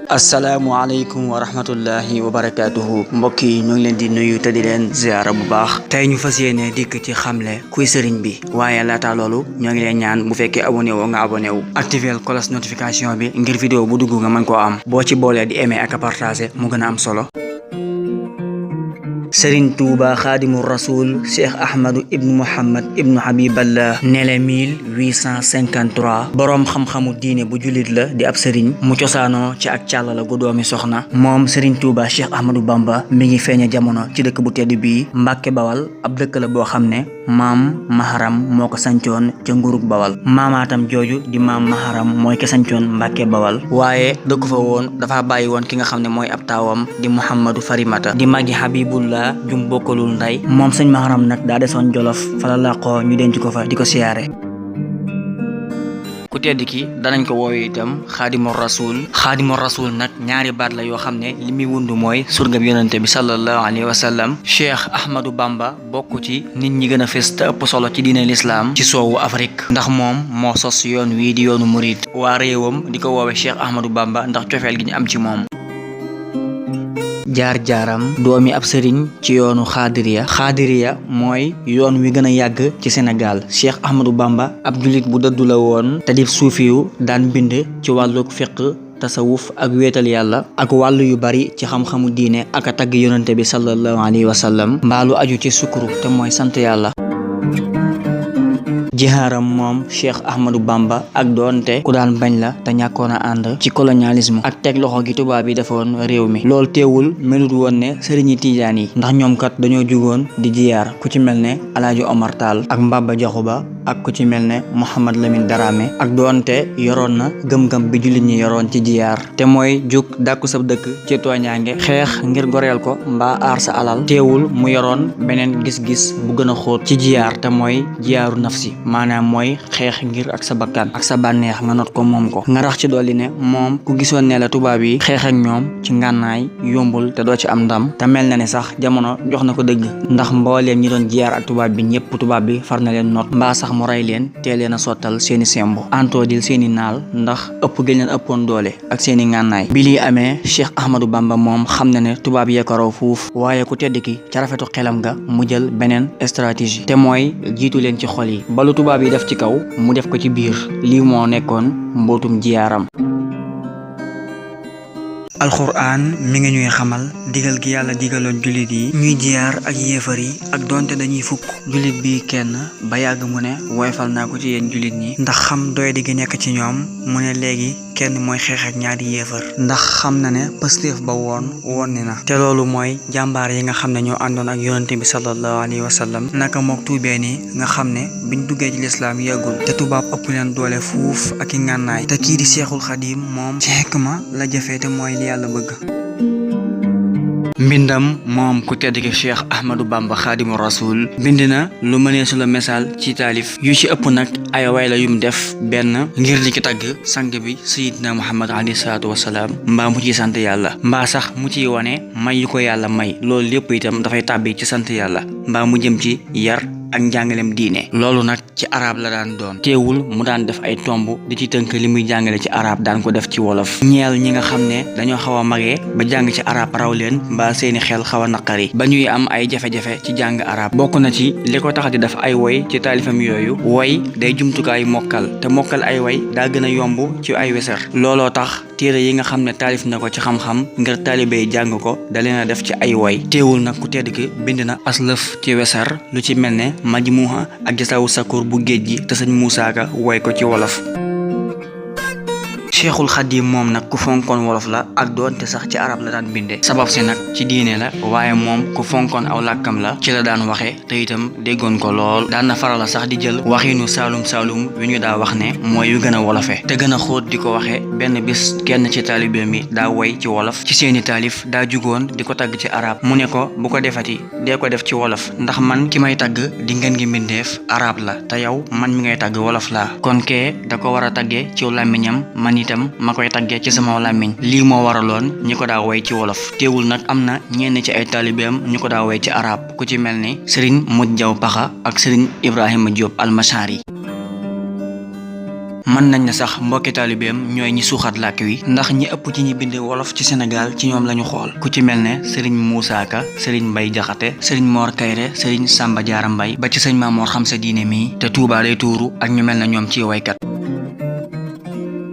asalaamaaleykum wa rahmatullahi wa barakaatuhu mbokk yi ñu ngi leen di nuyu te di leen ziara bu baax tey ñu fas yéene dikk ci xamle kuy sëriñ bi waaye laata loolu ñoo ngi leen ñaan bu fekkee abonné woo nga abonné wu activer cloche notification bi ngir vidéo bu dugg nga mën koo am boo ci boolee di aimer ak a partager mu gën a am solo. Sëriñ Tuuba Xaadimu Rasuul Cheikh Ahmadu ibnu Muhammad ibnu Habiballah nele 1853 boroom xam-xamu diine bu jullit la di ab sëriñ mu cosaanoo ci ak càlla la gu doomi soxna moom Sëriñ Tuuba Cheikh Ahmadu Bamba mi ngi feeñe jamono ci dëkk bu tedd bii Mbàkke Bawal ab dëkk la boo xam ne maam Maharam moo ko sancoon ca nguurug Bawal maamaatam jooju di maam Maharam mooy ko sancoon Mbàkke Bawal waaye dëkk fa woon dafa bàyyi woon ki nga xam ne mooy ab taawam di Muhammadu Farimata di magi Habibullah jum bokkalul nday moom sëñ Maharam nag daa desoon Jolof fa la làqoo ñu denc ko fa di ko siyaare ku tedd ki danañ ko woowee itam xaadimu rasul nag ñaari baat la yoo xam ne li muy wund mooy surgab yonente bi sallallahu alayhi wa sallam Cheikh Ahmadou Bamba bokk ci nit ñi gën a fës te ëpp solo ci diine lislaam ci soowu Afrique ndax moom moo sos yoon wii di yoonu murid waa réewam di ko woowee Cheikh Ahmadou Bamba ndax cofeel gi ñu am ci moom jaar-jaaram doomi ab sëriñ ci yoonu xaadiriya mooy yoon wi gën a yàgg ci Sénégal Cheikh Ahmadou Bamba ab jullit bu dëddu la woon te di suufiyu daan bind ci wàllu fiq tasawuf ak wéetal yàlla ak wàllu yu bari ci xam-xamu diine ak a tagg yonante bi sallallahu alayhi wa sallam mbaalu aju ci sukuru te mooy sant yàlla jihaaram moom Cheikh Ahmadou Bamba ak doonte ku daan bañ la te ñàkkoon a ànd ci colonialisme ak teg loxo gi tubaab yi defoon réew mi loolu teewul melut woon ne sëriñi tiijaan yi ndax ñoom kat dañoo jugoon di jiyaar ku ci mel ne Alaaji Omar Tall ak Mbaba Jaxu Ba ak ku ci mel ne Mouhamad Lamine Darame ak doonte yoroon na gëm-gëm bi jullit ñi yoroon ci jiyaar te mooy jug dàkku sab dëkk ci tooñaange xeex ngir goreel ko mbaa aar sa alal teewul mu yoroon beneen gis-gis bu gën a xóot ci jiyaar te mooy jiyaaru nafsi maanaam mooy xeex ngir ak sa bakkan ak sa bànneex nga not ko moom ko nga rax ci dolli ne moom ku gisoon ne la tubaab yi xeex ak ñoom ci ngànnaay yombul te doo ci am ndam te mel na ne sax jamono jox na ko dëgg ndax mbooleem ñi doon jiyaar ak tubaab bi ñëpp tubaab bi far na leen not mbaa sax mu rey leen tee leen a sottal seeni sembu antoodil seeni naal ndax ëpp gën leen ëppoon doole ak seeni ngànnaay bi lii amee Cheikh Ahmadou Bamba moom xam na ne tubaab yee ko raw fuuf waaye ku tedd ki ca rafetu xelam nga mu jël beneen stratégie te mooy jiitu leen ci xol yi balu tubaab yi def ci kaw mu def ko ci biir lii moo nekkoon mbootum jiyaaram alxuraan mi ngi ñuy xamal digal gi yàlla digaloon jullit yi ñuy jiyaar ak yéefar yi ak donte dañuy fukk jullit bi kenn ba yàgg mu ne woyfal naa ko ci yéen jullit ñi ndax xam doy di gi nekk ci ñoom mu ne léegi kenn mooy xeex ak ñaari yéefar ndax xam na ne pëstéef ba woon ni na te loolu mooy jàmbaar yi nga xam ne ñoo àndoon ak yonante bi sallallahu alayhi wa sallam naka mook tuubee ni nga xam ne biñ duggee ci lislaam yàggul te tubaab ëpp leen doole fuuf ak i ngànnaay te kii di Seexul Xadiim moom ci xikma la jëfee te mooy yàlla bëgg mbindam moom ku tedd ki Cheikh Ahmadou Bamba Xaadimu Rasuul bind na lu mënee su la misaal ci taalif yu ci ëpp nag ay way la yum def benn ngir di ki tagg sang bi Sayyidina Muhammad alayhi salaatu wasalaam mbaa mu ciy sant yàlla mbaa sax mu ciy wane may yu ko yàlla may loolu lépp itam dafay tàbbi ci sant yàlla mbaa mu jëm ci yar ak njàngalem diine loolu nag ci arab la daan doon teewul mu daan def ay tomb di ci tënk li muy jàngale ci arab daan ko def ci wolof ñeel ñi nga xam ne dañoo xaw a magee ba jàng ci arab raw leen mbaa seeni xel xaw a naqari ba ñuy am ay jafe-jafe ci jàng arab bokk na ci li ko tax di def ay woy ci taalifam yooyu woy day jumtukaay mokkal te mokkal ay woy daa gën a yomb ci ay weser looloo tax téere yi nga xam ne taalif na ko ci xam-xam ngir taalibe yi jàng ko da leen a def ci ay woy teewul nag ku tedd ki bind na aslëf ci weser lu ci mel ne majmuha ak jasawu sakur bu géej gi te sëñ Muusaa Ka woy ko ci wolof Cheikhul Xadim moom nag ku fonkoon wolof la ak doonte sax ci arab la daan binde sabab si nag ci diine la waaye moom ku fonkoon aw làkkam la ci la daan waxe te itam déggoon ko lool daan na faral sax di jël waxiinu saalum wi ñu daa wax ne mooy yu gën a wolofe te gën a xóot di ko waxe benn bis kenn ci taalibe mi daa woy ci wolof ci seeni taalif daa jugoon di ko tagg ci arab mu ne ko bu ko defati dee ko def ci wolof ndax man ki may tagg di ngeen gi mbindeef arab la te yow man mi ngay tagg wolof laa kon kee da ko war a tagge ci làmmiñam man itam ma koy taggee ci sama làmmiñ lii moo waraloon ñi ko daa woy ci wolof teewul nag am na ñenn ci ay taalibeem ñu ko daa woy ci arab ku ci mel ni Serigne Modou Diaw Paxa ak Serigne Ibrahima Diop almashari mën nañ na sax mbokki taalibeem ñooy ñi suuxat làkk wi ndax ñi ëpp ci ñi bind wolof ci Sénégal ci ñoom lañu xool ku ci mel ne Serigne Moussa Ka, Serigne Mbay Jaxate, Serigne Mor Kayre, Serigne Samba Diarra Mbay ba ci sëñ Maamoor xam sa diine mi te Touba lay tuuru ak ñu mel na ñoom ci waykat.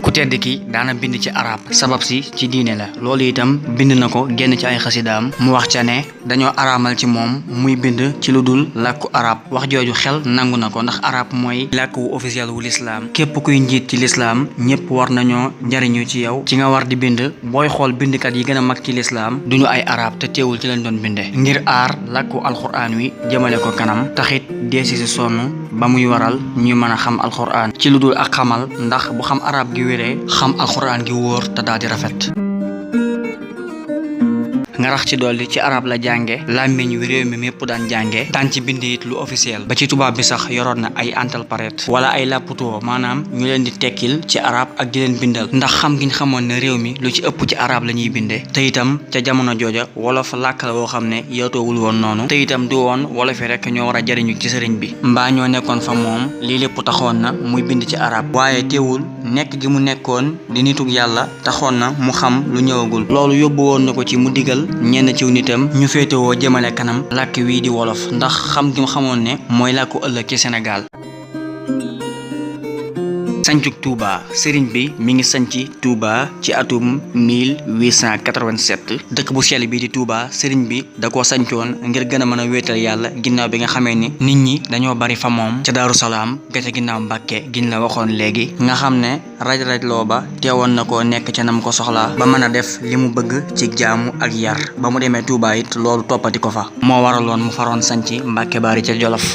ku tedd ki daana bind ci arab sabab si ci diine la loolu itam bind na ko génn ci ay xasidaam mu wax ca ne dañoo araamal ci moom muy bind ci lu dul làkku arab wax jooju xel nangu na ko ndax arab mooy làkk wu officiel wu lislaam képp kuy njiit ci lislaam ñépp war nañoo njariñu ci yow ci nga war di bind booy xool bindkat yi gën a mag ci lislaam duñu ay arab te teewul ci lañ doon binde ngir aar làkku alxuraan wi jëmale ko kanam taxit deesi si sonn ba muy waral ñuy mën a xam alxuraan ci lu dul ak xamal ndax bu xam arab gi wéree xam alxuraan gi wóor te daal di rafet nga rax ci dolli ci arab la jànge làmmiñ wi réew mi mépp daan jànge daan ci bind it lu officiel ba ci tubaab bi sax yoroon na ay interprète wala ay lapputoo maanaam ñu leen di tekkil ci arab ak di leen bindal ndax xam giñ xamoon ne réew mi lu ci ëpp ci arab la ñuy binde te itam ca jamono jooja wolof làkk la woo xam ne yowtoowul woon noonu te itam du woon wolofi rek ñoo war a jariñu ci sëriñ bi mbaa ñoo nekkoon fa moom lii lépp taxoon na muy bind ci arab waaye teewul nekk gi mu nekkoon di nitug yàlla taxoon na mu xam lu ñëwagul loolu yóbbu woon na ko ci mu digal ñenn ciw nitam ñu féetewoo jëmale kanam làkk wii di wolof ndax xam gi mu xamoon ne mooy làkku ëllëg ci Sénégal. sancuk Touba sëriñ bi mi ngi sanci Touba ci atum 1887 dëkk bu sell bi di Touba sëriñ bi da koo sancoon ngir gën a mën a wéetal yàlla ginnaaw bi nga xamee ni nit ñi dañoo bari fa moom ca Daaru Salaam ga ca ginnaaw Mbàkke giñ la waxoon léegi nga xam ne raj-raj loo ba teewoon na koo nekk ca nam ko soxlaa ba mën a def li mu bëgg ci jaamu ak yar ba mu demee Touba it loolu toppati ko fa moo waraloon mu faroon sanci Mbàkke Baari ca Jolof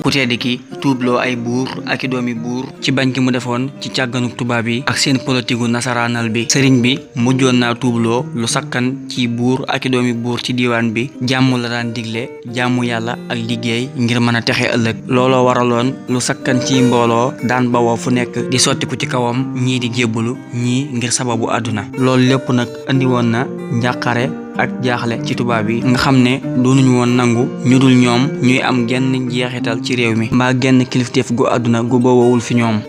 ku tedd ki tuubloo ay buur ak i doomi buur ci bañ gi mu defoon ci càgganuk tubaab yi ak seen politigu nasaraanal bi sëriñ bi mujjoon naa tuubloo lu sakkan ci buur ak i doomi buur ci diiwaan bi jàmm la daan digle jàmmu yàlla ak liggéey ngir mën a texe ëllëg looloo waraloon lu sakkan ci mbooloo daan bawoo fu nekk di sottiku ci kawam ñii di jébbalu ñii ngir sababu àdduna loolu lépp nag andi woon na njàqare ak jaaxle ci tubaab yi nga xam ne doonuñu woon nangu ñu dul ñoom ñuy am genn jeexital ci réew mi mbaa genn kilifteef gu àdduna gu boobawul fi ñoom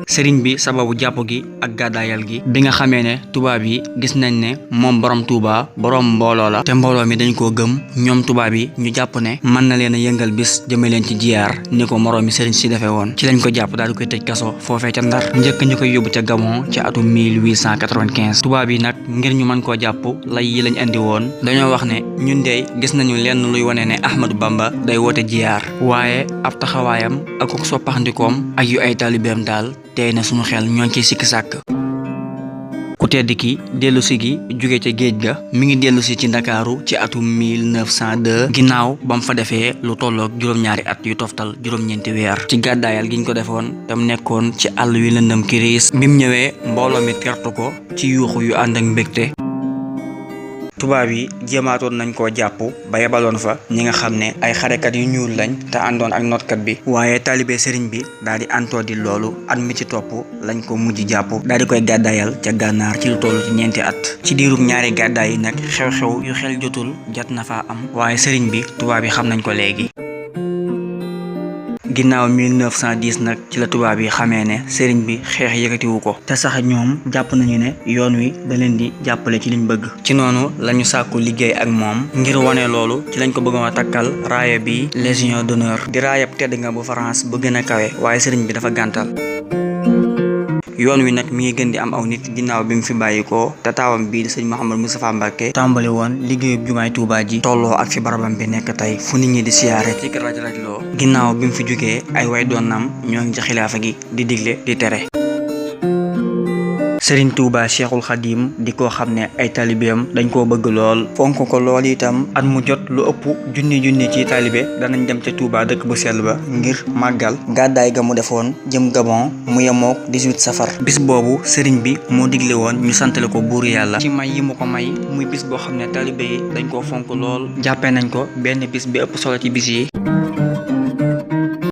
sëriñ bi sababu jàpp gi ak gàddaayal gi bi nga xamee ne tubaab yi gis nañ ne moom borom Touba borom mbooloo la te mbooloo mi dañ koo gëm ñoom tubaab yi ñu jàpp ne mën na leen a yëngal bis jëme leen ci jiyaar ni ko moroom mi sëriñ si defee woon ci lañ ko jàpp daal di koy tëj kaso foofee ca Ndar njëkk ñu koy yóbbu ca Gabon ci atum 1895 tubaab yi nag ngir ñu mën koo jàpp lay yi lañ andi woon dañoo wax ne ñun dey gis nañu lenn luy wane ne Ahmadou Bamba day woote jiyaar waaye ab taxawaayam ak soppaxndikoom ak yu ay taalibeem daal tey na sunu xel ñoo ciy sikki sàkk ku tedd ki dellusi gi jóge ca géej ga mi ngi dellusi ci Ndakaaru ci atum 1902 ginnaaw ba mu fa defee lu tolloog juróom-ñaari at yu toftal juróom-ñeenti weer ci gàddaayal giñ ko defoon tam nekkoon ci àll wi lëndëm kiriis bi mu ñëwee mbooloo mi tertu ko ci yuuxu yu ànd ak mbégte tubaab yi jéemaatoon nañ koo jàpp ba yebaloon fa ñi nga xam ne ay xarekat yu ñuul lañ te àndoon ak notkat bi waaye taalibe sëriñ bi daal di antoo di loolu at mi ci topp lañ ko mujj jàpp daal di koy gàddaayal ca gànnaar ci lu toll ci ñeenti at ci diirub ñaari gàddaay yi nag xew-xew yu xel jotul jot na faa am waaye sëriñ bi tubaab yi xam nañ ko léegi ginnaaw 1910 nag ci la tubaab yi xamee ne sëriñ bi xeex yëkkatiwu ko te sax ñoom jàpp nañu ne yoon wi da leen di jàppale ci liñ bëgg ci noonu lañu sàkku liggéey ak moom ngir wane loolu ci lañ ko bëggoon a takkal raaya bi Légion d'honneur di raayab tedd nga bu France bu gën a kawe waaye sëriñ bi dafa gàntal yoon wi nag mi ngi gën di am aw nit ginnaaw bi mu fi bàyyikoo te taawam bii di sëñ Mouhamadou Moustapha Mbacké tàmbali woon liggéeyub jumaay Touba ji tolloo ak fi barabam bi nekk tey fu nit ñi di siyaare ci raj-raj loo ginnaaw bi mu fi jógee ay way doonnam ñoo ngi ci xilaafa gi di digle di tere Sëriñ Touba Cheikhul Khadim di koo xam ne ay taalibeem dañ koo bëgg lool fonk ko lool itam at mu jot lu ëpp junni ci taalibe danañ dem ca Touba dëkk bu sell ba ngir màggal gàddaay ga mu defoon jëm Gabon mu yemook 18 safar bis boobu sëriñ bi moo digle woon ñu santale ko buur yàlla ci may yi mu ko may muy bis boo xam ne taalibe yi dañ koo fonk lool jàppee nañ ko benn bis bi ëpp solo ci bis yi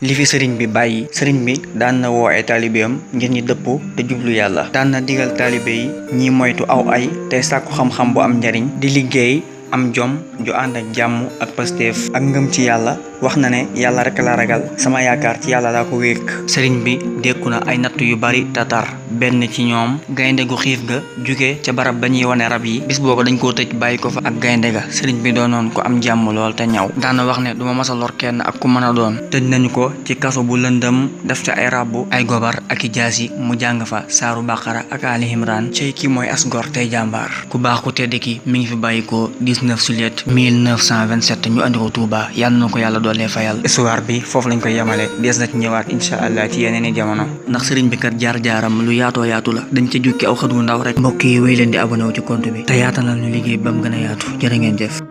li fi sëriñ bi bàyyi sëriñ bi daan na woo ay taalibeem ngir ñi dëpp te jublu yàlla daan na digal taalibe yi ñi moytu aw ay tey sàkku xam-xam bu am njariñ di liggéey am jom ju ànd ak jàmm ak pasteef ak ngëm ci yàlla. wax na ne yàlla rek la ragal, sama yaakaar ci yàlla laa ko wékk. sëriñ bi dékku na ay natt yu bari tatar, benn ci ñoom gaynde gu xiif ga jóge ca barab ba ñuy wane rab yi. bis booba dañ koo tëj bàyyi ko fa ak gaynde ga. sëriñ bi doonoon ko am jàmm lool te ñaw, daana wax ne duma masa lor kenn ak ku mën a doon. tëj nañu ko ci kaso bu lëndëm, def ca ay rabbu ay gobar ak i jaasi, mu jàng fa saaru baqara ak ali imran. cey ki mooy as gor tey jàmbaar, ku baax ku tedd ki mi ngi fi bàyyi ko 19 juillet 1927 ñu andi ko Touba. yàlla na ko yàlla doolee fayal. histoire bi foofu lañ koy yemale, dees na ci ñëwaat incha allah ci yeneen i jamono, ndax sëriñ bi kat jaar-jaaram lu yaatoo yaatu la. dañ ca jukki aw xët wu ndaw rek. mbokk yi wéy leen di abonné wu ci compte bi te yaatalal ñu liggéey ba mu gën a yaatu. jërë ngeen jëf.